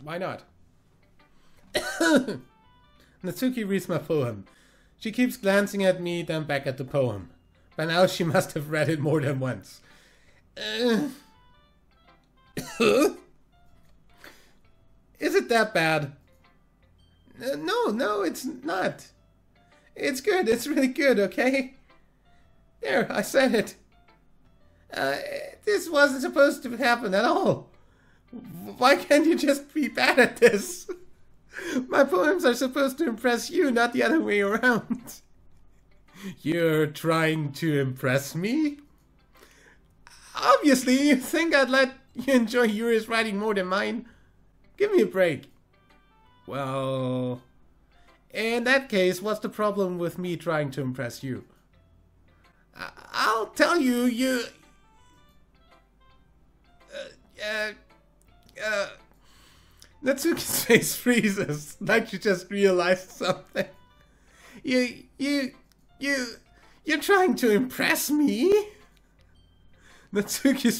Why not? Natsuki reads my poem. She keeps glancing at me, then back at the poem. By now she must have read it more than once. Is it that bad? No, it's not. It's good, it's really good, okay? There, I said it. This wasn't supposed to happen at all. Why can't you just be bad at this? My poems are supposed to impress you, not the other way around. You're trying to impress me? Obviously, you think I'd let you enjoy Yuri's writing more than mine? Give me a break. Well, in that case, what's the problem with me trying to impress you? I'll tell you, Natsuki's face freezes, like she just realized something. You're trying to impress me? Natsuki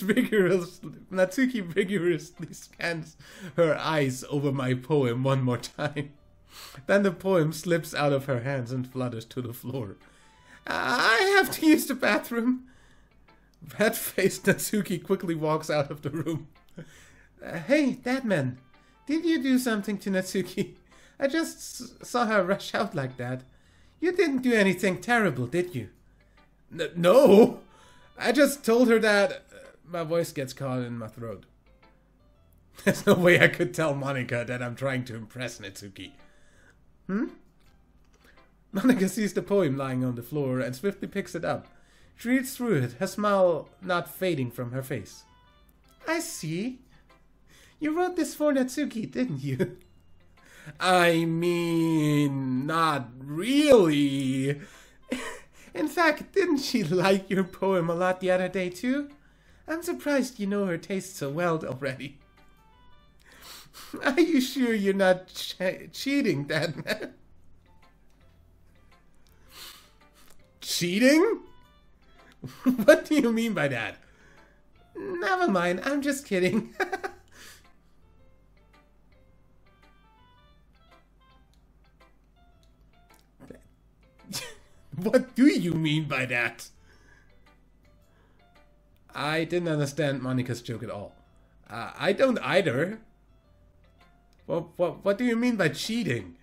vigorously scans her eyes over my poem one more time. Then the poem slips out of her hands and flutters to the floor. I have to use the bathroom. Red-faced Natsuki quickly walks out of the room. Hey, that man. Did you do something to Natsuki? I just saw her rush out like that. You didn't do anything terrible, did you? No! I just told her that... my voice gets caught in my throat. There's no way I could tell Monika that I'm trying to impress Natsuki. Monika sees the poem lying on the floor and swiftly picks it up. She reads through it, her smile not fading from her face. I see. You wrote this for Natsuki, didn't you? I mean, not really. In fact, didn't she like your poem a lot the other day too? I'm surprised you know her taste so well already. Are you sure you're not cheating, Dad? Cheating? What do you mean by that? Never mind, I'm just kidding. What do you mean by that? I didn't understand Monika's joke at all. I don't either. What do you mean by cheating?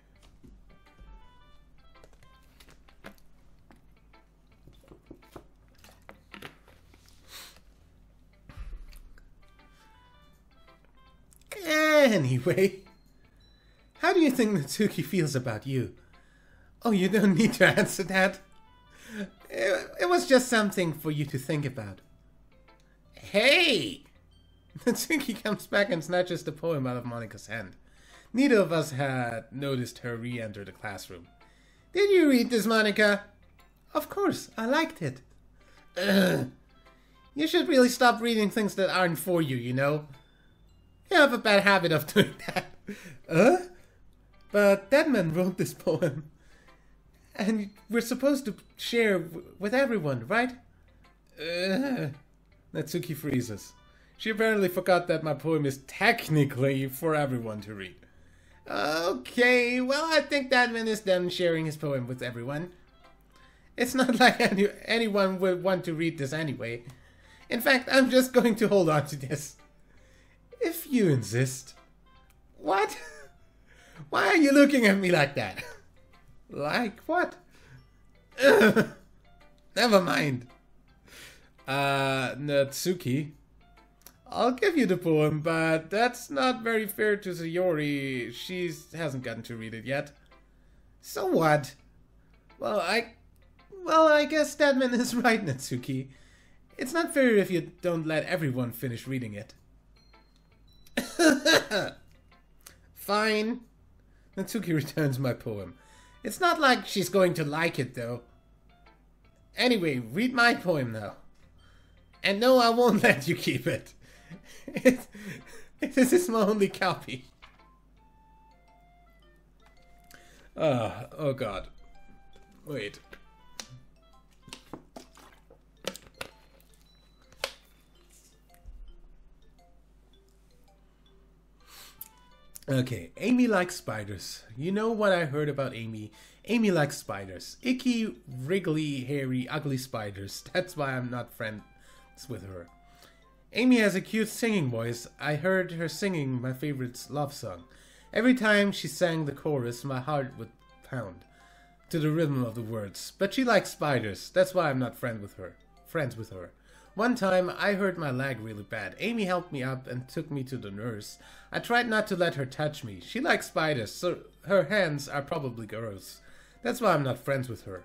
Anyway, how do you think Natsuki feels about you? Oh, you don't need to answer that. It was just something for you to think about. Hey! Natsuki comes back and snatches the poem out of Monika's hand. Neither of us had noticed her re-enter the classroom. Did you read this, Monika? Of course, I liked it. You should really stop reading things that aren't for you, you know? You have a bad habit of doing that. But that man wrote this poem. And we're supposed to share with everyone, right? Natsuki freezes. She apparently forgot that my poem is technically for everyone to read. Okay, well, I think that man is done sharing his poem with everyone. It's not like anyone would want to read this anyway. In fact, I'm just going to hold on to this. If you insist. What? Why are you looking at me like that? Like what? Never mind. Natsuki. I'll give you the poem, but that's not very fair to Sayori. She hasn't gotten to read it yet. So what? Well, I guess Stadman is right, Natsuki. It's not fair if you don't let everyone finish reading it. Fine. Natsuki returns my poem. It's not like she's going to like it, though. Anyway, read my poem now. And no, I won't let you keep it. This is my only copy. Oh god. Wait. Okay, Amy likes spiders. You know what I heard about Amy? Amy likes spiders. Icky, wriggly, hairy, ugly spiders. That's why I'm not friends with her. Amy has a cute singing voice. I heard her singing my favorite love song. Every time she sang the chorus, my heart would pound to the rhythm of the words. But she likes spiders. That's why I'm not friends with her. One time, I hurt my leg really bad. Amy helped me up and took me to the nurse. I tried not to let her touch me. She likes spiders, so her hands are probably gross. That's why I'm not friends with her.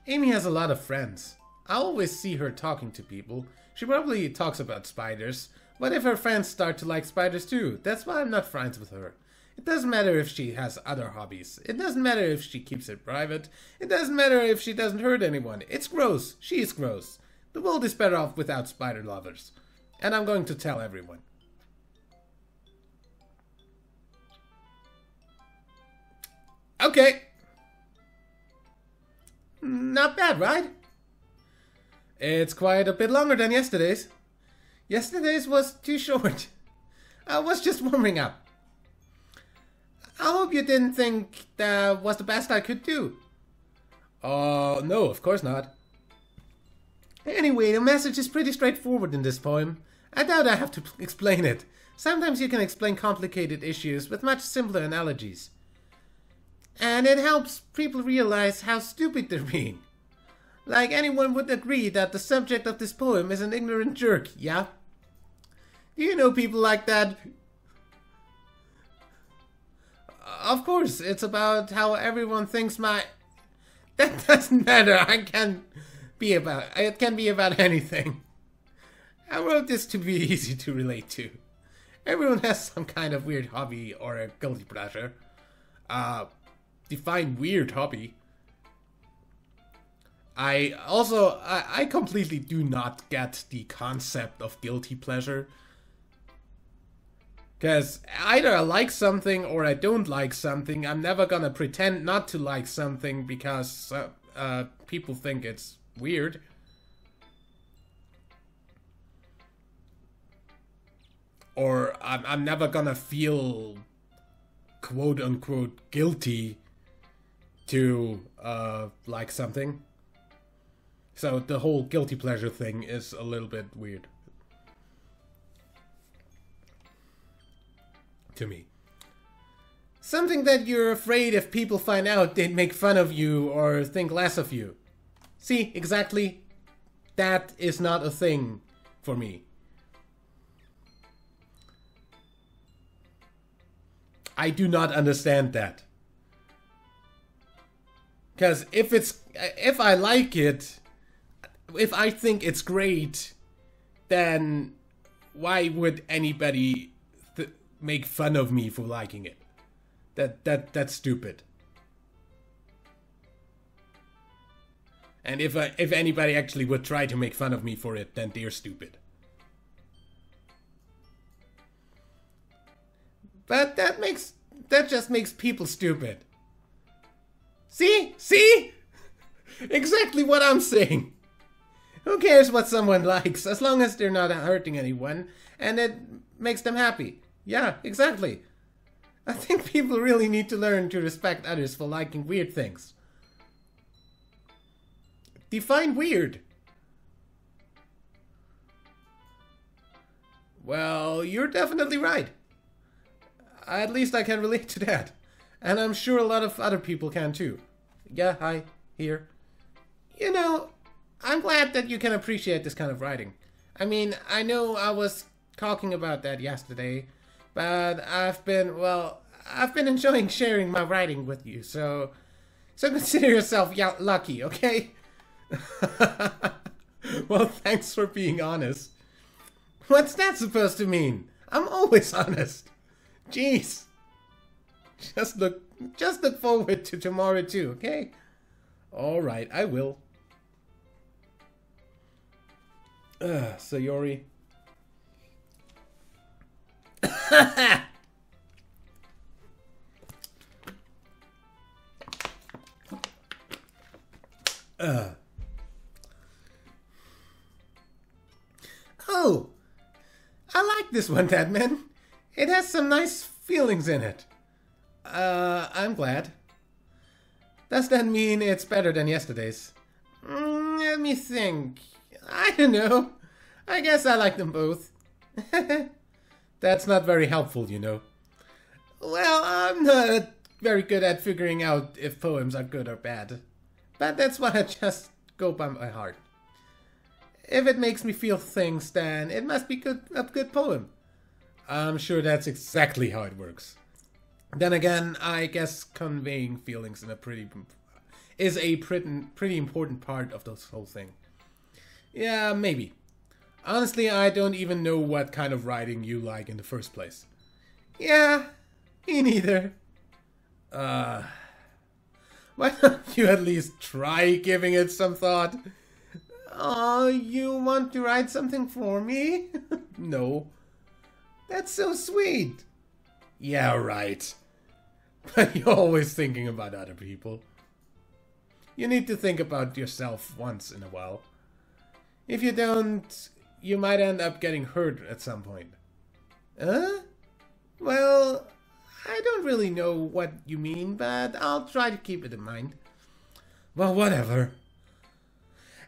Amy has a lot of friends. I always see her talking to people. She probably talks about spiders. What if her friends start to like spiders too? That's why I'm not friends with her. It doesn't matter if she has other hobbies. It doesn't matter if she keeps it private. It doesn't matter if she doesn't hurt anyone. It's gross. She is gross. The world is better off without spider lovers. And I'm going to tell everyone. Okay. Not bad, right? It's quite a bit longer than yesterday's. Yesterday's was too short. I was just warming up. I hope you didn't think that was the best I could do. No, of course not. Anyway, the message is pretty straightforward in this poem. I doubt I have to explain it. Sometimes you can explain complicated issues with much simpler analogies. And it helps people realize how stupid they're being. Like anyone would agree that the subject of this poem is an ignorant jerk, yeah? Do you know people like that? Of course, it's about how everyone thinks That doesn't matter, it can be about anything. I wrote this to be easy to relate to. Everyone has some kind of weird hobby or a guilty pleasure. Define weird hobby. I completely do not get the concept of guilty pleasure. Because either I like something or I don't like something. I'm never gonna pretend not to like something because people think it's weird. Or I'm never gonna feel quote unquote guilty to like something. So the whole guilty pleasure thing is a little bit weird to me. Something that you're afraid if people find out they'd make fun of you or think less of you. See, exactly. That is not a thing for me. I do not understand that. Because if I like it, if I think it's great, then why would anybody make fun of me for liking it? That's stupid. And if anybody actually would try to make fun of me for it, then they're stupid. But that just makes people stupid. See? See? Exactly what I'm saying. Who cares what someone likes, as long as they're not hurting anyone, and it makes them happy. Yeah, exactly. I think people really need to learn to respect others for liking weird things. Define weird. Well, you're definitely right. At least I can relate to that. And I'm sure a lot of other people can too. Yeah, hi, here. You know, I'm glad that you can appreciate this kind of writing. I mean, I know I was talking about that yesterday, but I've been enjoying sharing my writing with you, so consider yourself lucky, okay? Well, thanks for being honest. What's that supposed to mean? I'm always honest. Jeez. Just look forward to tomorrow too, okay? Alright, I will. Sayori. Oh, I like this one, Deadman. It has some nice feelings in it. I'm glad. Does that mean it's better than yesterday's? Let me think. I don't know. I guess I like them both. That's not very helpful, you know. Well, I'm not very good at figuring out if poems are good or bad. But that's why I just go by my heart. If it makes me feel things, then it must be a good poem. I'm sure that's exactly how it works. Then again, I guess conveying feelings is a pretty important part of this whole thing. Yeah, maybe. Honestly, I don't even know what kind of writing you like in the first place. Yeah, me neither. Why don't you at least try giving it some thought? Oh, you want to write something for me? No. That's so sweet. Yeah, right. But you're always thinking about other people. You need to think about yourself once in a while. If you don't, you might end up getting hurt at some point. Huh? Well, I don't really know what you mean, but I'll try to keep it in mind. Well, whatever.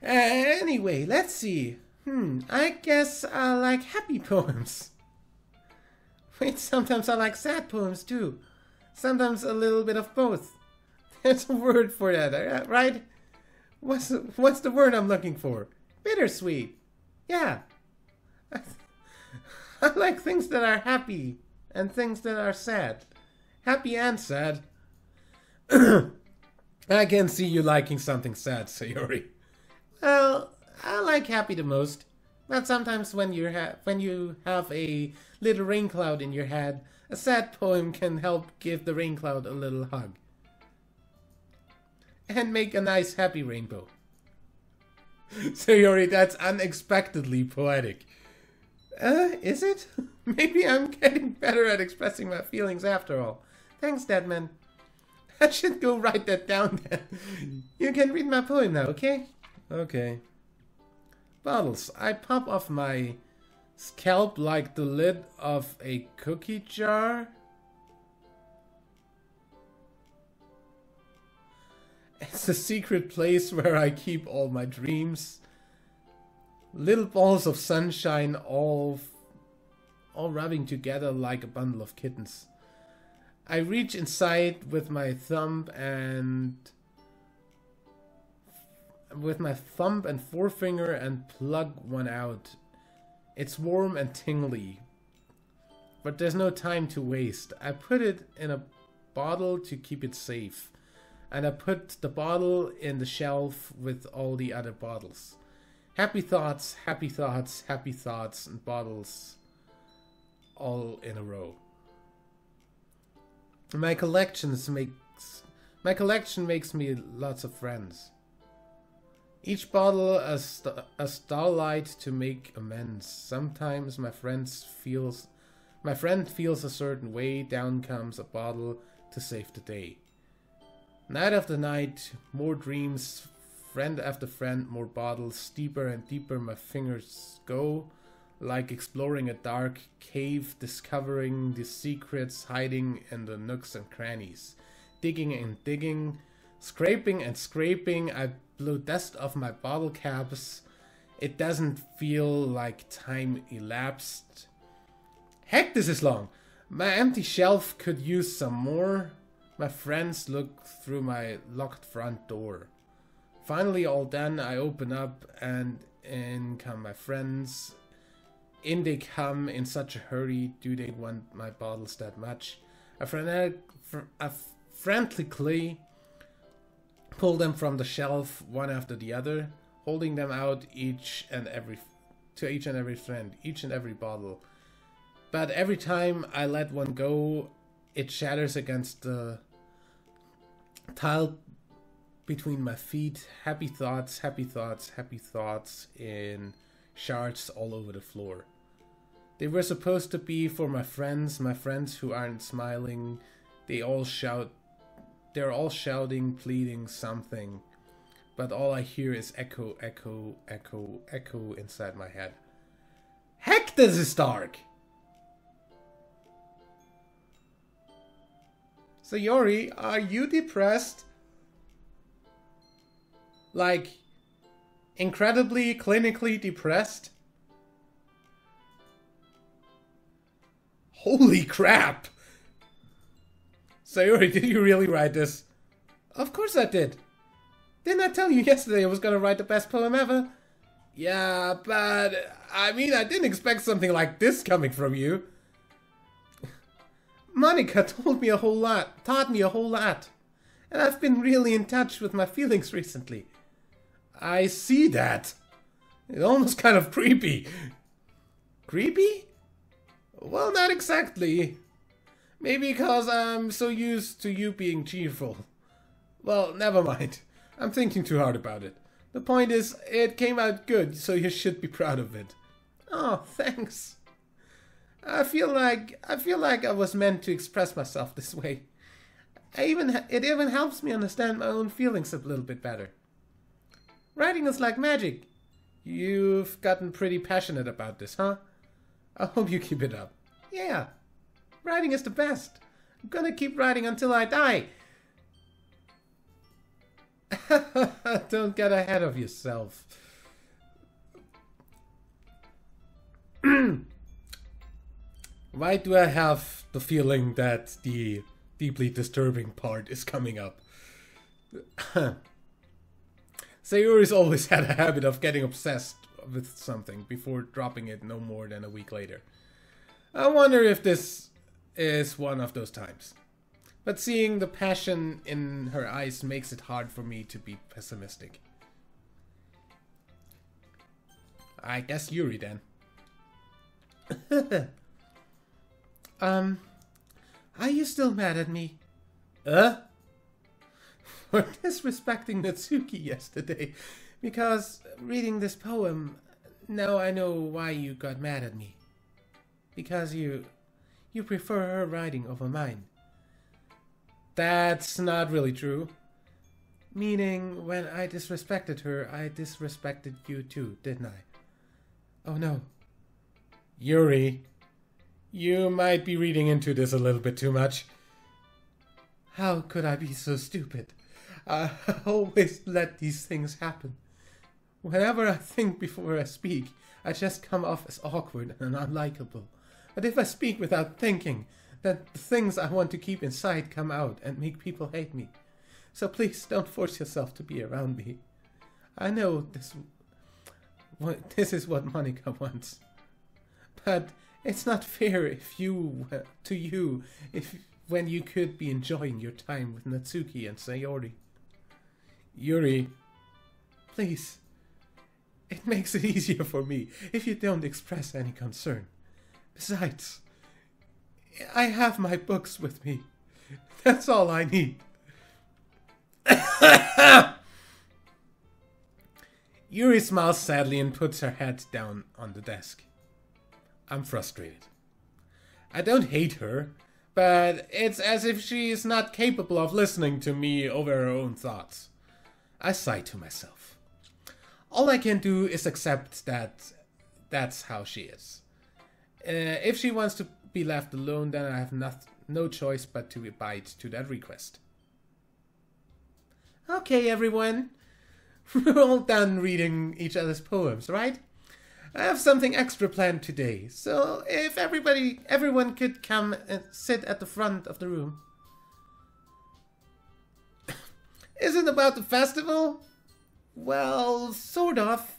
Anyway, let's see. I guess I like happy poems. Wait, sometimes I like sad poems too. Sometimes a little bit of both. There's a word for that, right? What's the word I'm looking for? Bittersweet. Yeah. I like things that are happy and things that are sad. Happy and sad. I can see you liking something sad, Sayori. Well, I like happy the most. But sometimes when you have a little rain cloud in your head, a sad poem can help give the rain cloud a little hug. And make a nice happy rainbow. Sayori, that's unexpectedly poetic. Is it? Maybe I'm getting better at expressing my feelings after all. Thanks, Deadman. I should go write that down then. You can read my poem now, okay? Okay. Bottles. I pop off my scalp like the lid of a cookie jar. It's a secret place where I keep all my dreams. Little balls of sunshine all rubbing together like a bundle of kittens. I reach inside with my thumb and forefinger and plug one out. It's warm and tingly, but there's no time to waste. I put it in a bottle to keep it safe, and I put the bottle in the shelf with all the other bottles. Happy thoughts, happy thoughts, happy thoughts, and bottles all in a row. My collection makes me lots of friends. Each bottle a starlight to make amends. Sometimes my friend feels a certain way. Down comes a bottle to save the day. Night after night, more dreams, friend after friend, more bottles. Deeper and deeper my fingers go, like exploring a dark cave, discovering the secrets hiding in the nooks and crannies. Digging and digging, scraping and scraping, I blow dust off my bottle caps. It doesn't feel like time elapsed. Heck, this is long. My empty shelf could use some more. My friends look through my locked front door. Finally all done, I open up and in come my friends. In they come in such a hurry. Do they want my bottles that much? I frantically pull them from the shelf one after the other, holding them out to each and every friend, each and every bottle. But every time I let one go, it shatters against the tile between my feet. Happy thoughts, happy thoughts, happy thoughts in shards all over the floor. They were supposed to be for my friends who aren't smiling. They're all shouting, pleading something. But all I hear is echo, echo, echo, echo inside my head. Heck, this is dark! Sayori, are you depressed? Like, incredibly clinically depressed? Holy crap! Sayori, did you really write this? Of course I did. Didn't I tell you yesterday I was gonna write the best poem ever? Yeah, but I mean, I didn't expect something like this coming from you. Monica taught me a whole lot, and I've been really in touch with my feelings recently. I see that. It's almost kind of creepy. Creepy? Well, not exactly. Maybe because I'm so used to you being cheerful. Well, never mind. I'm thinking too hard about it. The point is, it came out good, so you should be proud of it. Oh, thanks. I feel like I was meant to express myself this way. It even helps me understand my own feelings a little bit better. Writing is like magic. You've gotten pretty passionate about this, huh? I hope you keep it up. Yeah, writing is the best. I'm gonna keep writing until I die. Don't get ahead of yourself. Why do I have the feeling that the deeply disturbing part is coming up? Sayori's always had a habit of getting obsessed with something before dropping it no more than a week later. I wonder if this is one of those times. But seeing the passion in her eyes makes it hard for me to be pessimistic. I guess Yuri then. Are you still mad at me? For disrespecting Natsuki yesterday. Because reading this poem, now I know why you got mad at me. Because you prefer her writing over mine. That's not really true. Meaning, when I disrespected her, I disrespected you too, didn't I? Oh no. Yuri, you might be reading into this a little bit too much. How could I be so stupid? I always let these things happen. Whenever I think before I speak, I just come off as awkward and unlikable. But if I speak without thinking, then the things I want to keep inside come out and make people hate me. So please don't force yourself to be around me. I know this is what Monica wants. But it's not fair when you could be enjoying your time with Natsuki and Sayori. Yuri, please. It makes it easier for me if you don't express any concern. Besides, I have my books with me. That's all I need. Yuri smiles sadly and puts her head down on the desk. I'm frustrated. I don't hate her, but it's as if she is not capable of listening to me over her own thoughts. I sigh to myself. All I can do is accept that that's how she is. If she wants to be left alone, then I have no choice but to abide to that request. Okay, everyone. We're all done reading each other's poems, right? I have something extra planned today, so if everyone could come and sit at the front of the room. Is it about the festival? Well, sort of.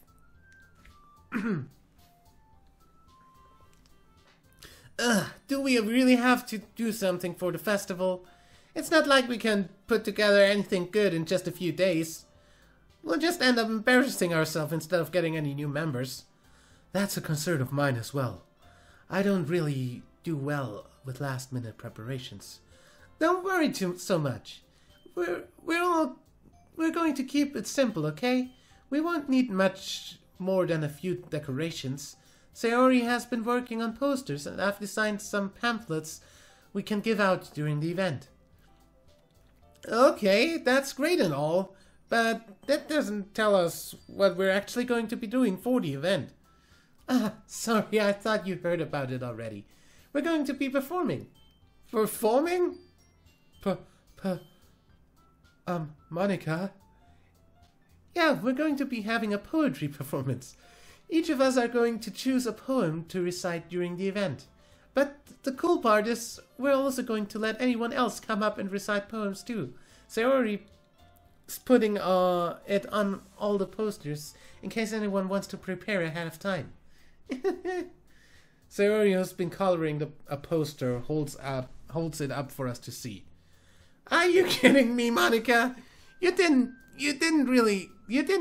Do we really have to do something for the festival? It's not like we can put together anything good in just a few days. We'll just end up embarrassing ourselves instead of getting any new members. That's a concern of mine as well. I don't really do well with last-minute preparations. Don't worry so much. We're going to keep it simple, okay? We won't need much more than a few decorations. Sayori has been working on posters, and I've designed some pamphlets we can give out during the event. Okay, that's great and all, but that doesn't tell us what we're actually going to be doing for the event. Sorry, I thought you heard about it already. We're going to be performing. Performing? P... P... Monica? Yeah, we're going to be having a poetry performance. Each of us are going to choose a poem to recite during the event. But the cool part is we're also going to let anyone else come up and recite poems too. Sayori is putting it on all the posters in case anyone wants to prepare ahead of time. Sayori has been coloring a poster, holds it up for us to see. Are you kidding me, Monica? You didn't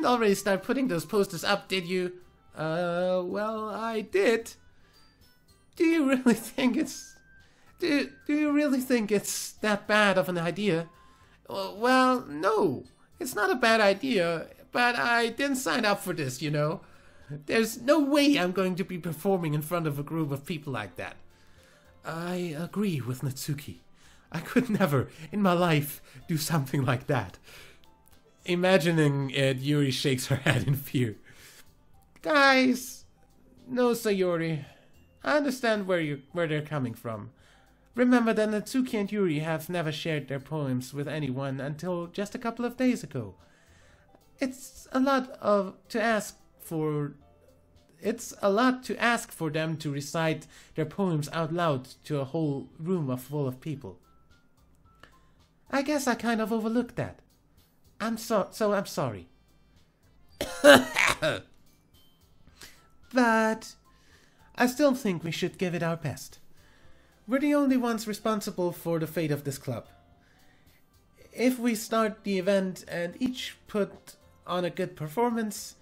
already start putting those posters up, did you? Well, I did. Do you really think it's that bad of an idea? Well, no. It's not a bad idea, but I didn't sign up for this, you know. There's no way I'm going to be performing in front of a group of people like that. I agree with Natsuki. I could never, in my life, do something like that. Imagining it, Yuri shakes her head in fear. Guys, no, Sayori. I understand where they're coming from. Remember that Natsuki and Yuri have never shared their poems with anyone until just a couple of days ago. It's a lot to ask for them to recite their poems out loud to a whole room full of people. I guess I kind of overlooked that. I'm sorry. But I still think we should give it our best. We're the only ones responsible for the fate of this club. If we start the event and each put on a good performance,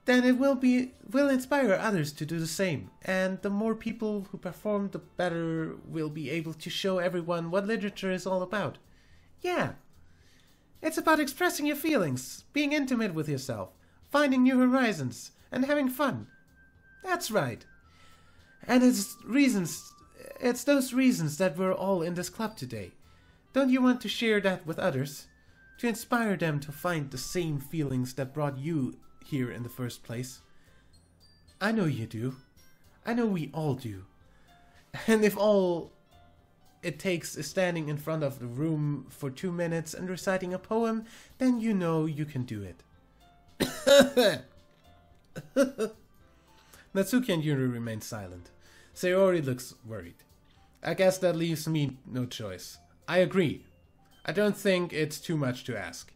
then it will inspire others to do the same. And the more people who perform, the better we'll be able to show everyone what literature is all about. Yeah. It's about expressing your feelings, being intimate with yourself, finding new horizons, and having fun. That's right. And it's those reasons that we're all in this club today. Don't you want to share that with others? To inspire them to find the same feelings that brought you here in the first place? I know you do. I know we all do. And if all it takes is standing in front of the room for 2 minutes and reciting a poem, then you know you can do it. Natsuki and Yuri remain silent. Sayori looks worried. I guess that leaves me no choice. I agree. I don't think it's too much to ask.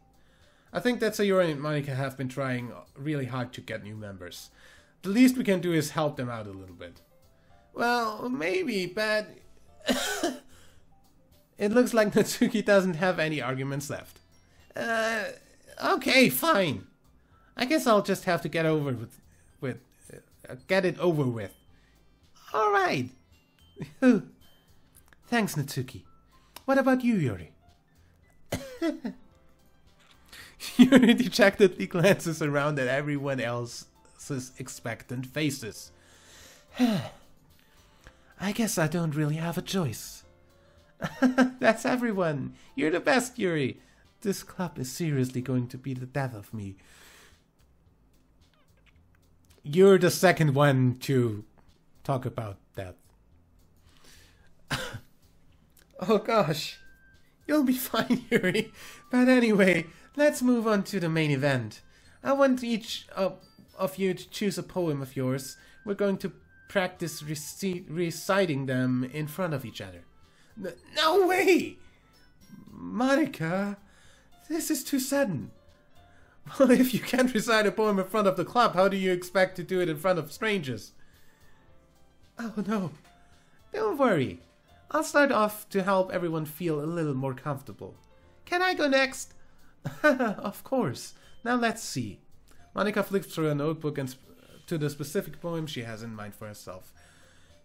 I think that Sayori and Monica have been trying really hard to get new members. The least we can do is help them out a little bit. Well, maybe, but... It looks like Natsuki doesn't have any arguments left. Okay, fine. I guess I'll just have to get it over with. All right. Thanks, Natsuki. What about you, Yuri? Yuri dejectedly glances around at everyone else's expectant faces. I guess I don't really have a choice. That's everyone. You're the best, Yuri. This club is seriously going to be the death of me. You're the second one to talk about death. Oh gosh. You'll be fine, Yuri. But anyway, let's move on to the main event. I want each of you to choose a poem of yours. We're going to practice reciting them in front of each other. No way! Monica, this is too sudden. Well, if you can't recite a poem in front of the club, how do you expect to do it in front of strangers? Oh no, don't worry. I'll start off to help everyone feel a little more comfortable. Can I go next? Of course. Now let's see. Monica flips through a notebook and to the specific poem she has in mind for herself.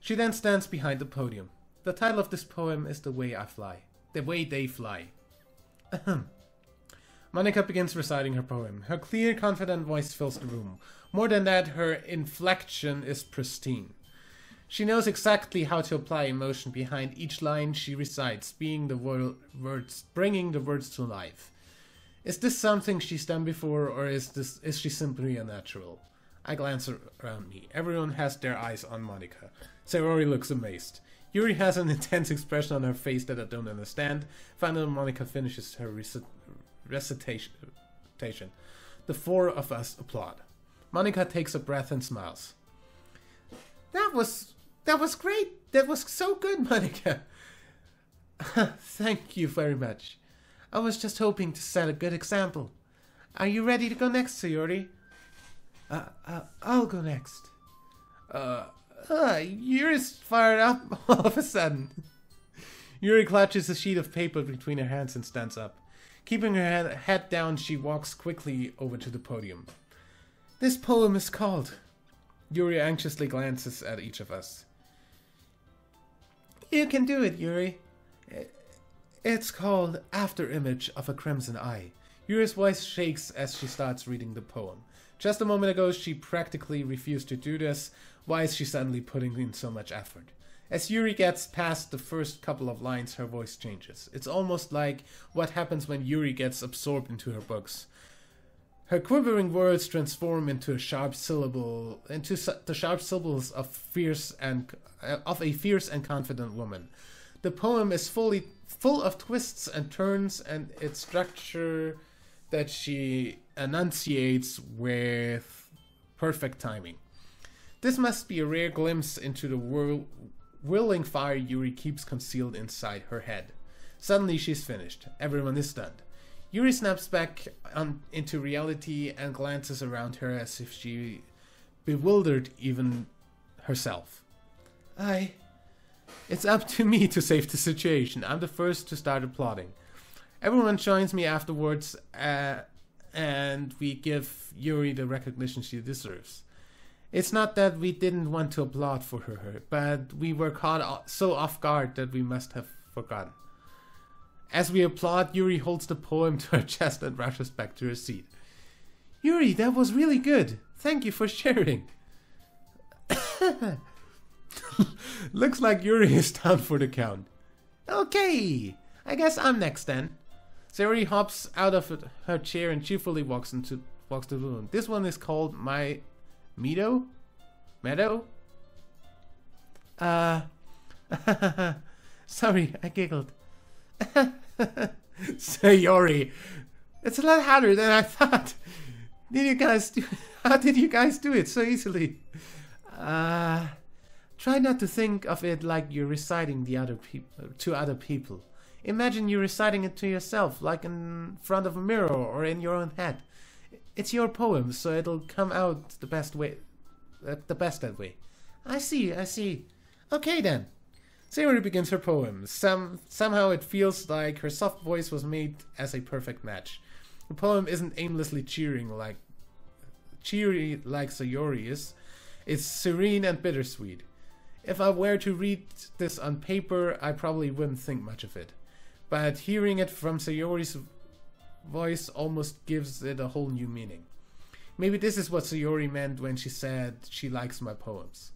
She then stands behind the podium. The title of this poem is The Way I Fly. The Way They Fly. Monica begins reciting her poem. Her clear, confident voice fills the room. More than that, her inflection is pristine. She knows exactly how to apply emotion behind each line she recites, bringing the words to life. Is this something she's done before, or is she simply a natural? I glance around me. Everyone has their eyes on Monica. Sayori looks amazed. Yuri has an intense expression on her face that I don't understand. Finally, Monica finishes her recitation. The four of us applaud. Monica takes a breath and smiles. That was great. That was so good, Monica. Thank you very much. I was just hoping to set a good example. Are you ready to go next, Sayori? I'll go next. Yuri's fired up all of a sudden. Yuri clutches a sheet of paper between her hands and stands up. Keeping her head down, she walks quickly over to the podium. This poem is called... Yuri anxiously glances at each of us. You can do it, Yuri. It's called After Image of a Crimson Eye. Yuri's voice shakes as she starts reading the poem. Just a moment ago, she practically refused to do this. Why is she suddenly putting in so much effort? As Yuri gets past the first couple of lines, her voice changes. It's almost like what happens when Yuri gets absorbed into her books. Her quivering words transform into the sharp syllables of a fierce and confident woman. The poem is full of twists and turns, and its structure that she enunciates with perfect timing. This must be a rare glimpse into the whirling fire Yuri keeps concealed inside her head. Suddenly she's finished. Everyone is stunned. Yuri snaps back into reality and glances around her as if she bewildered even herself. It's up to me to save the situation. I'm the first to start applauding. Everyone joins me afterwards, and we give Yuri the recognition she deserves. It's not that we didn't want to applaud for her, but we were caught so off guard that we must have forgotten. As we applaud, Yuri holds the poem to her chest and rushes back to her seat. Yuri, that was really good. Thank you for sharing. Looks like Yuri is down for the count. Okay, I guess I'm next then. Sayori hops out of her chair and cheerfully walks to the room. This one is called My Meadow? Sorry, I giggled. Sayori, it's a lot harder than I thought. How did you guys do it so easily? Try not to think of it like you're reciting to other people. Imagine you reciting it to yourself, like in front of a mirror or in your own head. It's your poem, so it'll come out the best that way. I see. Okay then. Sayori begins her poem. Somehow it feels like her soft voice was made as a perfect match. The poem isn't aimlessly cheery like Sayori is. It's serene and bittersweet. If I were to read this on paper, I probably wouldn't think much of it. But hearing it from Sayori's voice almost gives it a whole new meaning. Maybe this is what Sayori meant when she said she likes my poems.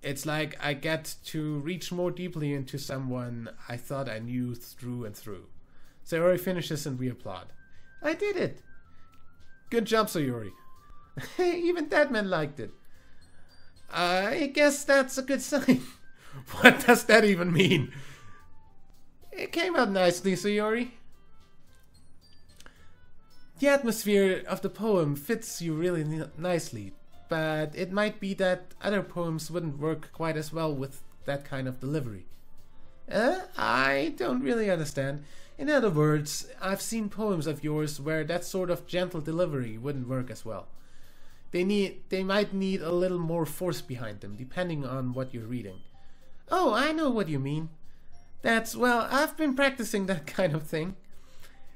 It's like I get to reach more deeply into someone I thought I knew through and through. Sayori finishes and we applaud. I did it! Good job, Sayori. Even Deadman liked it. I guess that's a good sign. What does that even mean? It came out nicely, Sayori. The atmosphere of the poem fits you really nicely, but it might be that other poems wouldn't work quite as well with that kind of delivery. I don't really understand. In other words, I've seen poems of yours where that sort of gentle delivery wouldn't work as well. They might need a little more force behind them, depending on what you're reading. Oh, I know what you mean. I've been practicing that kind of thing.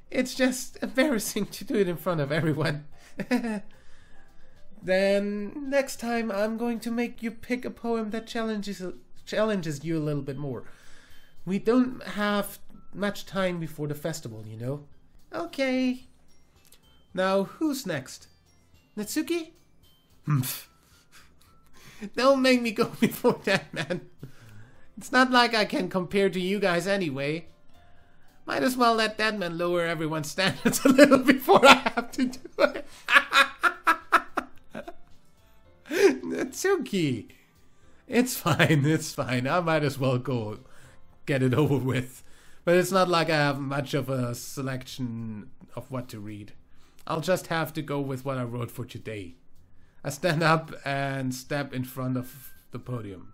It's just embarrassing to do it in front of everyone. Then, next time I'm going to make you pick a poem that challenges you a little bit more. We don't have much time before the festival, you know. Okay. Now, who's next? Natsuki? Don't make me go before that, man. It's not like I can compare to you guys anyway. Might as well let that man lower everyone's standards a little before I have to do it. Natsuki. It's fine, it's fine. I might as well go get it over with. But it's not like I have much of a selection of what to read. I'll just have to go with what I wrote for today. I stand up and step in front of the podium.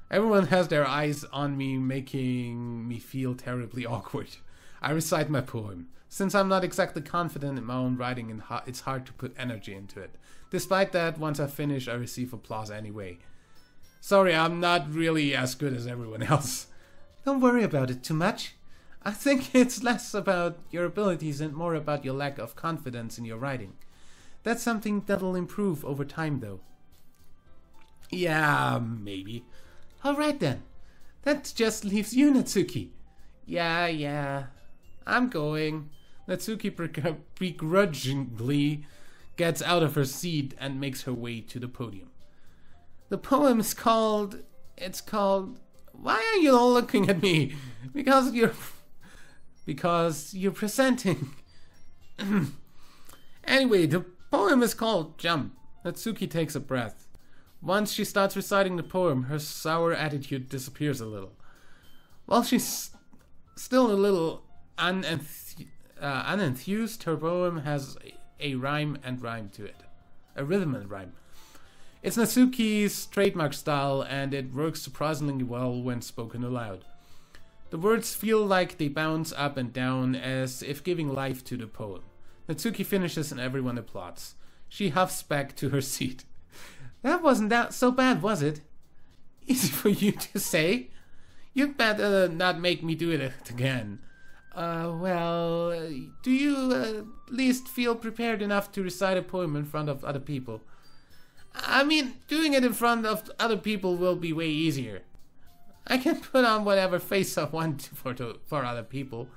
Everyone has their eyes on me, making me feel terribly awkward. I recite my poem. Since I'm not exactly confident in my own writing, it's hard to put energy into it. Despite that, once I finish, I receive applause anyway. Sorry, I'm not really as good as everyone else. Don't worry about it too much. I think it's less about your abilities and more about your lack of confidence in your writing. That's something that'll improve over time, though. Yeah, maybe. Alright then. That just leaves you, Natsuki. Yeah. I'm going. Natsuki begrudgingly gets out of her seat and makes her way to the podium. The poem is called... Why are you all looking at me? Because you're presenting. Anyway, the poem is called Jump. Natsuki takes a breath. Once she starts reciting the poem, her sour attitude disappears a little. While she's still a little unenthused, her poem has a rhyme to it. A rhythm and rhyme. It's Natsuki's trademark style, and it works surprisingly well when spoken aloud. The words feel like they bounce up and down, as if giving life to the poem. Natsuki finishes and everyone applauds. She huffs back to her seat. That wasn't so bad, was it? Easy for you to say. You'd better not make me do it again. Do you at least feel prepared enough to recite a poem in front of other people? I mean, doing it in front of other people will be way easier. I can put on whatever face I want for other people.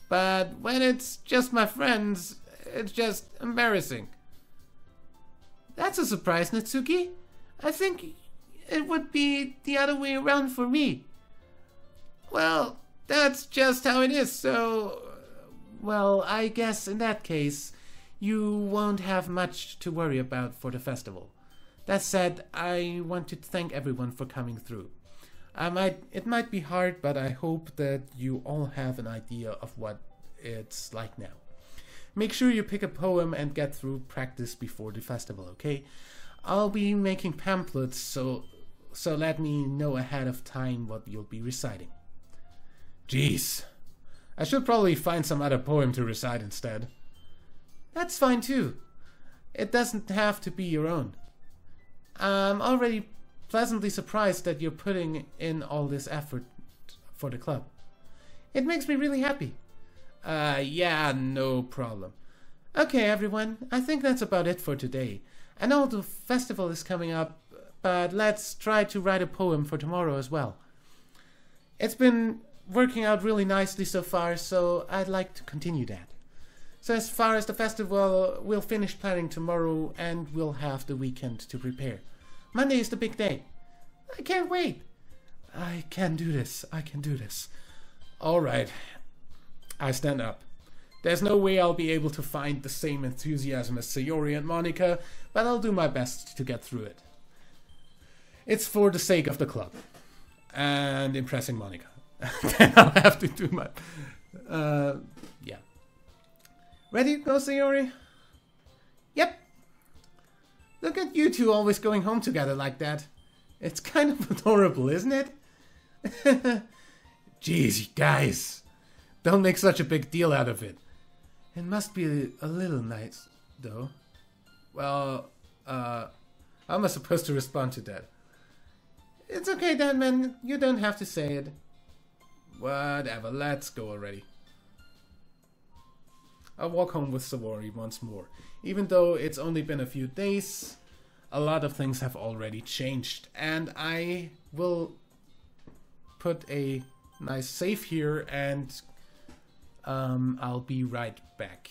But when it's just my friends, it's just embarrassing. That's a surprise, Natsuki. I think it would be the other way around for me. Well, that's just how it is, so... Well, I guess in that case, you won't have much to worry about for the festival. That said, I want to thank everyone for coming through. It might be hard, but I hope that you all have an idea of what it's like now. Make sure you pick a poem and get through practice before the festival, okay? I'll be making pamphlets, so let me know ahead of time what you'll be reciting. Jeez. I should probably find some other poem to recite instead. That's fine too. It doesn't have to be your own. I'm already pleasantly surprised that you're putting in all this effort for the club. It makes me really happy. Yeah, no problem. Okay, everyone, I think that's about it for today. I know the festival is coming up, but let's try to write a poem for tomorrow as well. It's been working out really nicely so far, so I'd like to continue that. So as far as the festival, we'll finish planning tomorrow and we'll have the weekend to prepare. Monday is the big day. I can't wait. I can do this. Alright. I stand up. There's no way I'll be able to find the same enthusiasm as Sayori and Monica, but I'll do my best to get through it. It's for the sake of the club. And impressing Monica. Then I'll have to do my... yeah. Ready to go, Sayori? Yep. Look at you two always going home together like that. It's kind of adorable, isn't it? Jeez, guys. Don't make such a big deal out of it. It must be a little nice, though. Well, how am I supposed to respond to that? It's okay, Deadman. You don't have to say it. Whatever, let's go already. I'll walk home with Sayori once more. Even though it's only been a few days, a lot of things have already changed. And I will put a nice save here and I'll be right back.